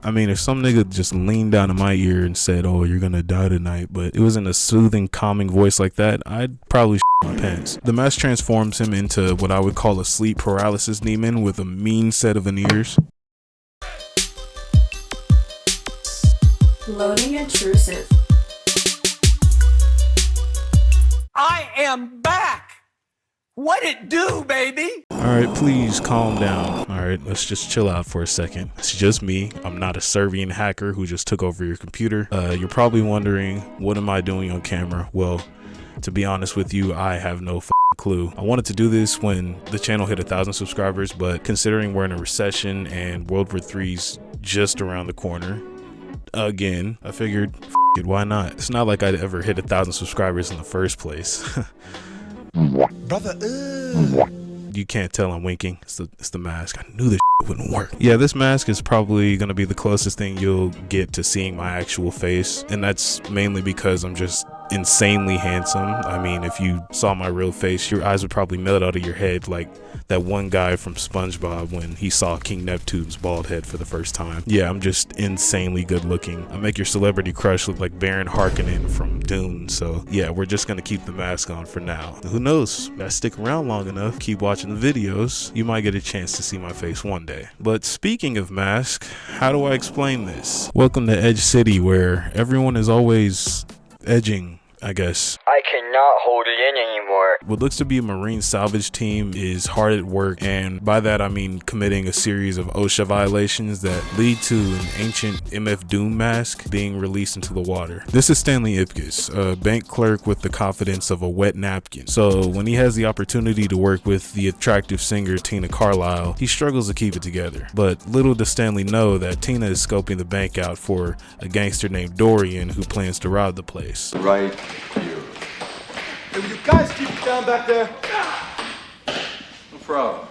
I mean, if some nigga just leaned down in my ear and said, "Oh, you're gonna die tonight," but it was in a soothing, calming voice like that, I'd probably my pants. The mask transforms him into what I would call a sleep paralysis demon with a mean set of veneers. Loading intrusive. I am back! What it do, baby? Alright, please calm down. Alright, let's just chill out for a second. It's just me. I'm not a Serbian hacker who just took over your computer. You're probably wondering, what am I doing on camera? Well, to be honest with you, I have no clue. I wanted to do this when the channel hit 1,000 subscribers, but considering we're in a recession and World War III's just around the corner, again, I figured, it, why not? It's not like I'd ever hit 1,000 subscribers in the first place. Brother, You can't tell I'm winking. It's the mask. I knew this wouldn't work. Yeah, this mask is probably gonna be the closest thing you'll get to seeing my actual face, and that's mainly because I'm just insanely handsome. I mean, if you saw my real face, your eyes would probably melt out of your head like that one guy from SpongeBob when he saw King Neptune's bald head for the first time. Yeah, I'm just insanely good looking. I make your celebrity crush look like Baron Harkonnen from Dune. So yeah, we're just gonna keep the mask on for now. Who knows? If I stick around long enough, keep watching the videos, you might get a chance to see my face one day. But speaking of mask, how do I explain this? Welcome to Edge City, where everyone is always edging, I guess. I cannot hold it in anymore. What looks to be a marine salvage team is hard at work, and by that I mean committing a series of OSHA violations that lead to an ancient MF Doom mask being released into the water. This is Stanley Ipkiss, a bank clerk with the confidence of a wet napkin. So when he has the opportunity to work with the attractive singer Tina Carlisle, he struggles to keep it together. But little does Stanley know that Tina is scoping the bank out for a gangster named Dorian who plans to rob the place. Right here. Hey, will you guys keep it down back there? No problem.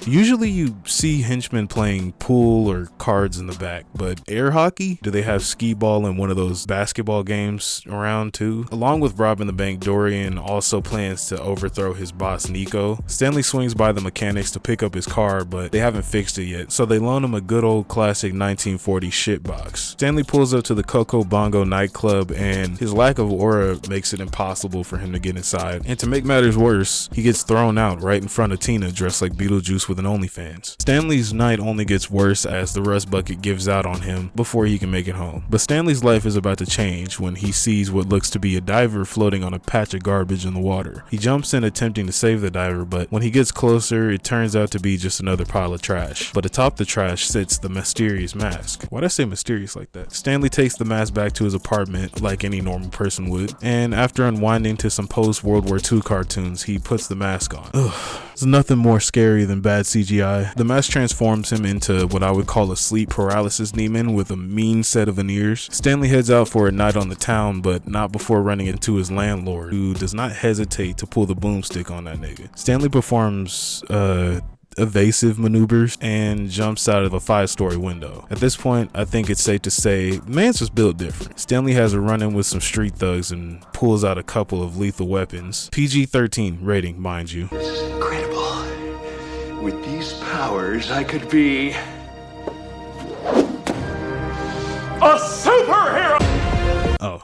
Usually you see henchmen playing pool or cards in the back, but air hockey? Do they have skee ball in one of those basketball games around too? Along with robbing the bank, Dorian also plans to overthrow his boss Nico. Stanley swings by the mechanics to pick up his car, but they haven't fixed it yet, so they loan him a good old classic 1940 shitbox. Stanley pulls up to the Coco Bongo nightclub, and his lack of aura makes it impossible for him to get inside. And to make matters worse, he gets thrown out right in front of Tina dressed like Beetlejuice with an OnlyFans. Stanley's night only gets worse as the rust bucket gives out on him before he can make it home. But Stanley's life is about to change when he sees what looks to be a diver floating on a patch of garbage in the water. He jumps in attempting to save the diver, but when he gets closer, it turns out to be just another pile of trash. But atop the trash sits the mysterious mask. Why'd I say mysterious like that? Stanley takes the mask back to his apartment like any normal person would, and after unwinding to some post-World War II cartoons, he puts the mask on. Ugh. There's nothing more scary than bad CGI. The mask transforms him into what I would call a sleep paralysis demon with a mean set of veneers. Stanley heads out for a night on the town, but not before running into his landlord, who does not hesitate to pull the boomstick on that nigga. Stanley performs evasive maneuvers and jumps out of a 5-story window. At this point, I think it's safe to say man's just built different. Stanley has a run-in with some street thugs and pulls out a couple of lethal weapons. PG-13 rating, mind you. This is incredible. With these powers, I could be a superhero! Oh,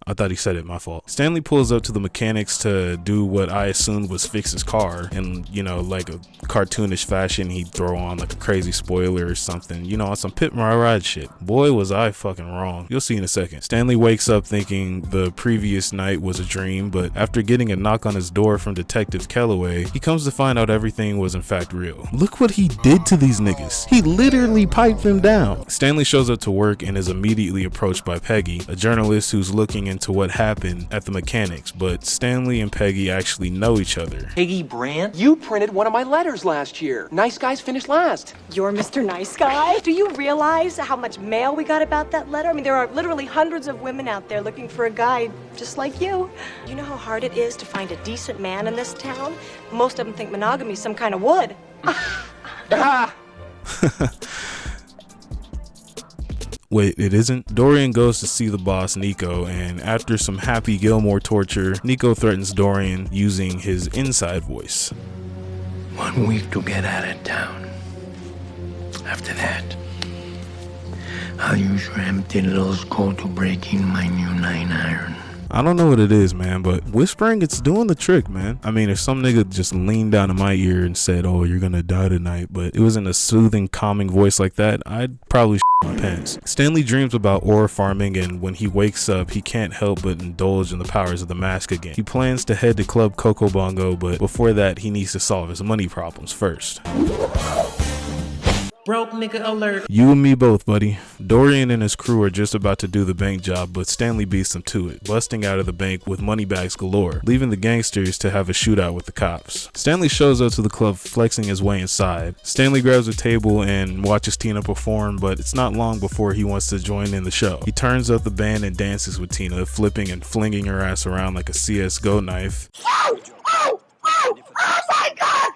I thought he said it, my fault. Stanley pulls up to the mechanics to do what I assumed was fix his car. And, you know, like a cartoonish fashion, he'd throw on like a crazy spoiler or something, you know, on some Pit My Ride shit. Boy, was I fucking wrong. You'll see in a second. Stanley wakes up thinking the previous night was a dream, but after getting a knock on his door from Detective Kellaway, he comes to find out everything was in fact real. Look what he did to these niggas. He literally piped them down. Stanley shows up to work and is immediately approached by Peggy, a journalist who's looking into what happened at the mechanics, but Stanley and Peggy actually know each other. Peggy Brandt, you printed one of my letters last year. Nice guys finished last. You're Mr. Nice Guy? Do you realize how much mail we got about that letter? I mean, there are literally hundreds of women out there looking for a guy just like you. You know how hard it is to find a decent man in this town? Most of them think monogamy is some kind of wood. Wait, it isn't? Dorian goes to see the boss, Nico, and after some Happy Gilmore torture, Nico threatens Dorian using his inside voice. 1 week to get out of town. After that, I'll use your empty little skull to break in my new 9-iron. I don't know what it is, man, but whispering, it's doing the trick, man. I mean, if some nigga just leaned down in my ear and said, "Oh, you're gonna die tonight," but it was in a soothing, calming voice like that, I'd probably my pants. Stanley dreams about ore farming, and when he wakes up, he can't help but indulge in the powers of the mask again. He plans to head to Club Coco Bongo, but before that, he needs to solve his money problems first. Broke nigga alert. You and me both, buddy. Dorian and his crew are just about to do the bank job, but Stanley beats them to it, busting out of the bank with money bags galore, leaving the gangsters to have a shootout with the cops. Stanley shows up to the club flexing his way inside. Stanley grabs a table and watches Tina perform, but it's not long before he wants to join in the show. He turns up the band and dances with Tina, flipping and flinging her ass around like a CSGO knife. Oh my god!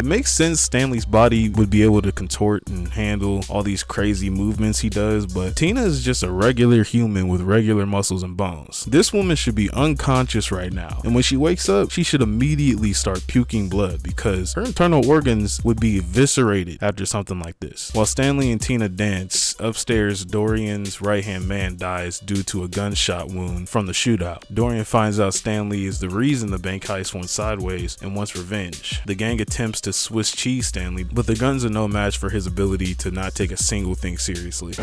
It makes sense Stanley's body would be able to contort and handle all these crazy movements he does, but Tina is just a regular human with regular muscles and bones. This woman should be unconscious right now, and when she wakes up, she should immediately start puking blood because her internal organs would be eviscerated after something like this. While Stanley and Tina dance, upstairs Dorian's right-hand man dies due to a gunshot wound from the shootout. Dorian finds out Stanley is the reason the bank heist went sideways and wants revenge. The gang attempts to Swiss cheese Stanley, but the guns are no match for his ability to not take a single thing seriously.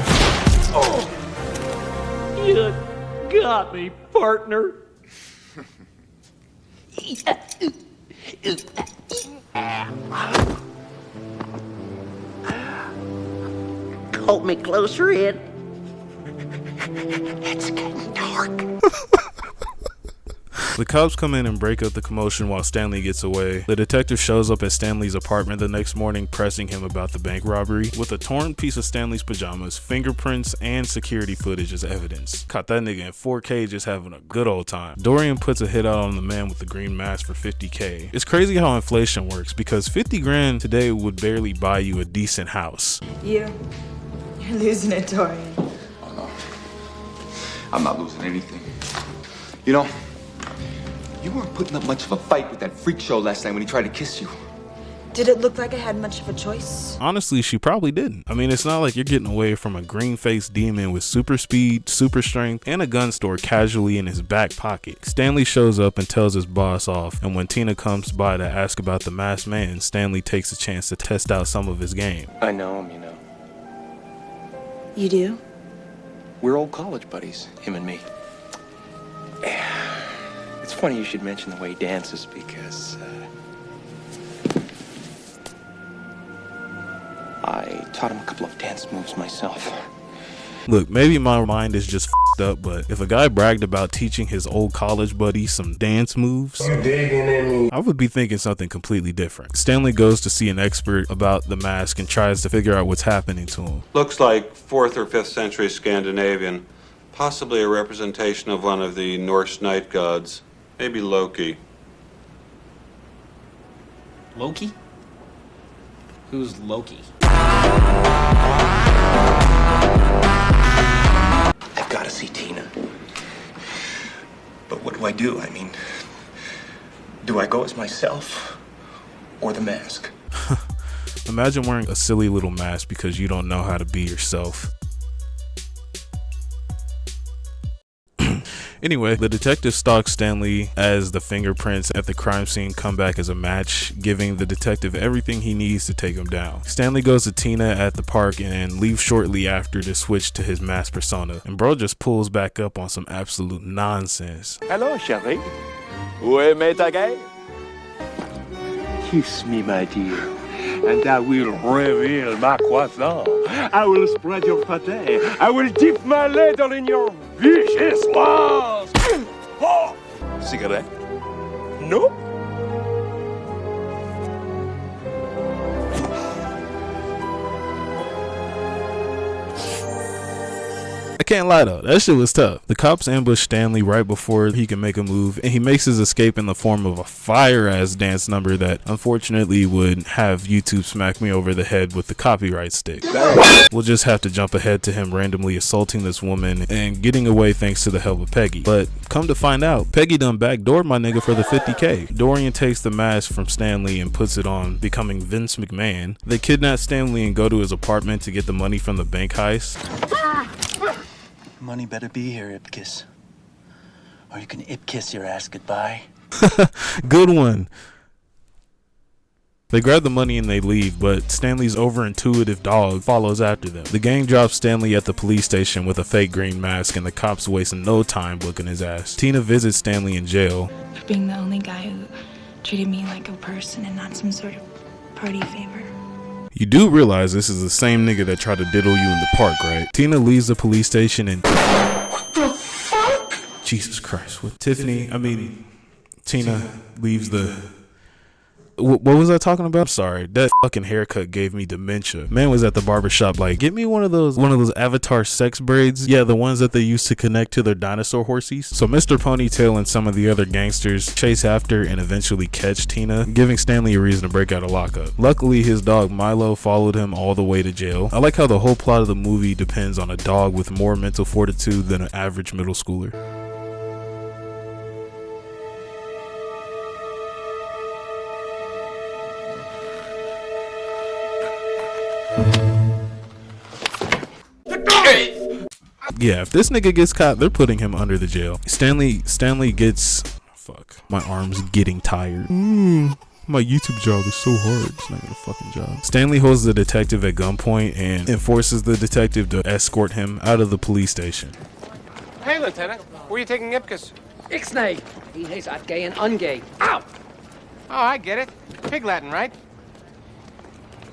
Oh, you got me, partner. Hold me closer, Ed. It's getting dark. The cops come in and break up the commotion while Stanley gets away. The detective shows up at Stanley's apartment the next morning, pressing him about the bank robbery with a torn piece of Stanley's pajamas, fingerprints, and security footage as evidence. Caught that nigga in 4K just having a good old time. Dorian puts a hit out on the man with the green mask for 50K. It's crazy how inflation works because 50 grand today would barely buy you a decent house. You're losing it, Dorian. Oh no, I'm not losing anything. You know, you weren't putting up much of a fight with that freak show last night when he tried to kiss you. Did it look like I had much of a choice? Honestly, she probably didn't. I mean, it's not like you're getting away from a green-faced demon with super speed, super strength, and a gun store casually in his back pocket. Stanley shows up and tells his boss off, and when Tina comes by to ask about the masked man, Stanley takes a chance to test out some of his game. I know him, you know. You do? We're old college buddies, him and me. It's funny you should mention the way he dances because I taught him a couple of dance moves myself. Look, maybe my mind is just f***ed up, but if a guy bragged about teaching his old college buddy some dance moves, I would be thinking something completely different. Stanley goes to see an expert about the mask and tries to figure out what's happening to him. Looks like 4th or 5th century Scandinavian, possibly a representation of one of the Norse night gods. Maybe Loki. Loki? Who's Loki? I've got to see Tina. But what do? I mean, do I go as myself or the mask? Imagine wearing a silly little mask because you don't know how to be yourself. Anyway, the detective stalks Stanley as the fingerprints at the crime scene come back as a match, giving the detective everything he needs to take him down. Stanley goes to Tina at the park and leaves shortly after to switch to his masked persona, and bro just pulls back up on some absolute nonsense. Hello, chérie. Où est mes taguets? Kiss me, my dear, and I will reveal my croissant. I will spread your pâté. I will dip my ladle in your vichyssoise. Oh! Cigarette? No? I can't lie though, that shit was tough. The cops ambush Stanley right before he can make a move, and he makes his escape in the form of a fire ass dance number that unfortunately would have YouTube smack me over the head with the copyright stick. We'll just have to jump ahead to him randomly assaulting this woman and getting away thanks to the help of Peggy. But come to find out, Peggy done backdoored my nigga for the 50K. Dorian takes the mask from Stanley and puts it on, becoming Vince McMahon. They kidnap Stanley and go to his apartment to get the money from the bank heist. Money better be here, Ipkiss. Or you can Ipkiss your ass goodbye. Good one. They grab the money and they leave, but Stanley's over-intuitive dog follows after them. The gang drops Stanley at the police station with a fake green mask, and the cops waste no time booking his ass. Tina visits Stanley in jail. For being the only guy who treated me like a person and not some sort of party favor. You do realize this is the same nigga that tried to diddle you in the park, right? Tina leaves the police station and... What the fuck? Jesus Christ. With Tina leaves the... What was I talking about? I'm sorry, that fucking haircut gave me dementia. Man was at the barbershop like, get me one of those Avatar sex braids. Yeah, the ones that they used to connect to their dinosaur horsies. So Mr. Ponytail and some of the other gangsters chase after and eventually catch Tina, giving Stanley a reason to break out of lockup. Luckily, his dog Milo followed him all the way to jail. I like how the whole plot of the movie depends on a dog with more mental fortitude than an average middle schooler. Yeah, if this nigga gets caught, they're putting him under the jail. Stanley gets... Fuck. My arm's getting tired. My YouTube job is so hard. It's not even a fucking job. Stanley holds the detective at gunpoint and forces the detective to escort him out of the police station. Hey, Lieutenant. Where are you taking Ipkiss? Ixnay. He hates at gay and ungay. Ow! Oh, I get it. Pig Latin, right?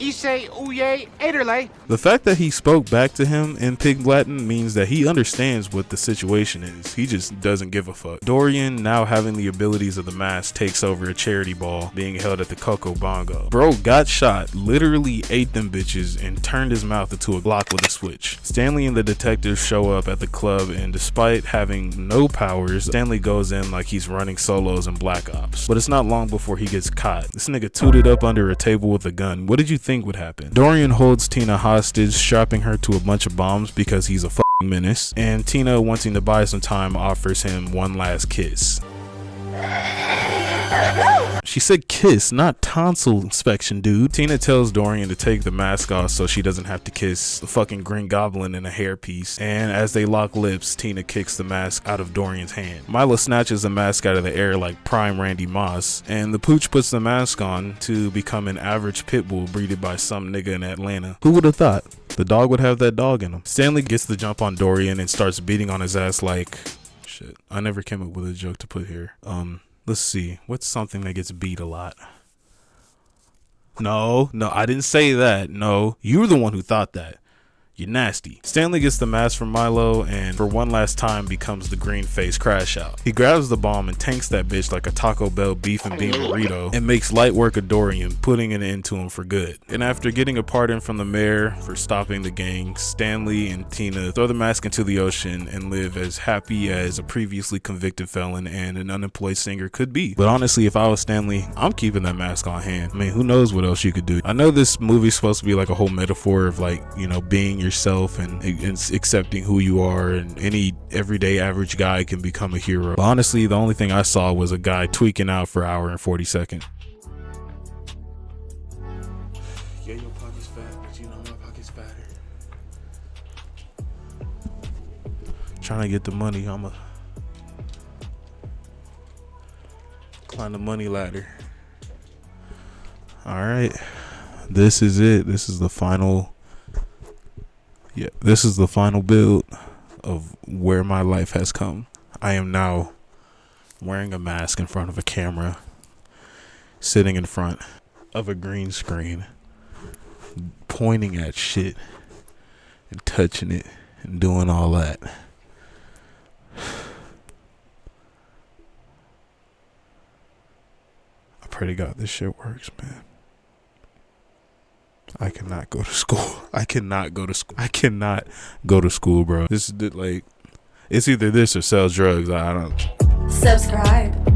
Ise, uye, ederle. The fact that he spoke back to him in Pig Latin means that he understands what the situation is. He just doesn't give a fuck. Dorian, now having the abilities of the mask, takes over a charity ball being held at the Coco Bongo. Bro got shot, literally ate them bitches, and turned his mouth into a Glock with a switch. Stanley and the detectives show up at the club, and despite having no powers, Stanley goes in like he's running solos in Black Ops. But it's not long before he gets caught. This nigga tooted up under a table with a gun. What did you think would happen? Dorian holds Tina hostage, strapping her to a bunch of bombs because he's a fucking menace, and Tina, wanting to buy some time, offers him one last kiss. She said kiss, not tonsil inspection, dude. Tina tells Dorian to take the mask off so she doesn't have to kiss the fucking Green Goblin in a hairpiece, and as they lock lips, Tina kicks the mask out of Dorian's hand. Milo snatches the mask out of the air like prime Randy Moss, and the pooch puts the mask on to become an average pit bull breeded by some nigga in Atlanta. Who would have thought? The dog would have that dog in him. Stanley gets the jump on Dorian and starts beating on his ass like... Shit, I never came up with a joke to put here. Let's see. What's something that gets beat a lot? No, I didn't say that. No, you were the one who thought that. You're nasty. Stanley gets the mask from Milo and for one last time becomes the green face Crash Out. He grabs the bomb and tanks that bitch like a Taco Bell beef and bean burrito and makes light work of Dorian, putting an end to him for good. And after getting a pardon from the mayor for stopping the gang, Stanley and Tina throw the mask into the ocean and live as happy as a previously convicted felon and an unemployed singer could be. But honestly, if I was Stanley, I'm keeping that mask on hand. I mean, who knows what else you could do. I know this movie's supposed to be like a whole metaphor of like, you know, being yourself and accepting who you are, and any everyday average guy can become a hero. But honestly, the only thing I saw was a guy tweaking out for an hour and 40 seconds. Yeah, your pocket's fat, but you know my pocket's fatter. Trying to get the money, I'ma climb the money ladder. All right, this is it. This is the final. Yeah, this is the final build of where my life has come. I am now wearing a mask in front of a camera, sitting in front of a green screen, pointing at shit and touching it and doing all that. I pray to God this shit works, man. I cannot go to school. I cannot go to school. I cannot go to school, bro. This is like, it's either this or sell drugs. I don't. Subscribe.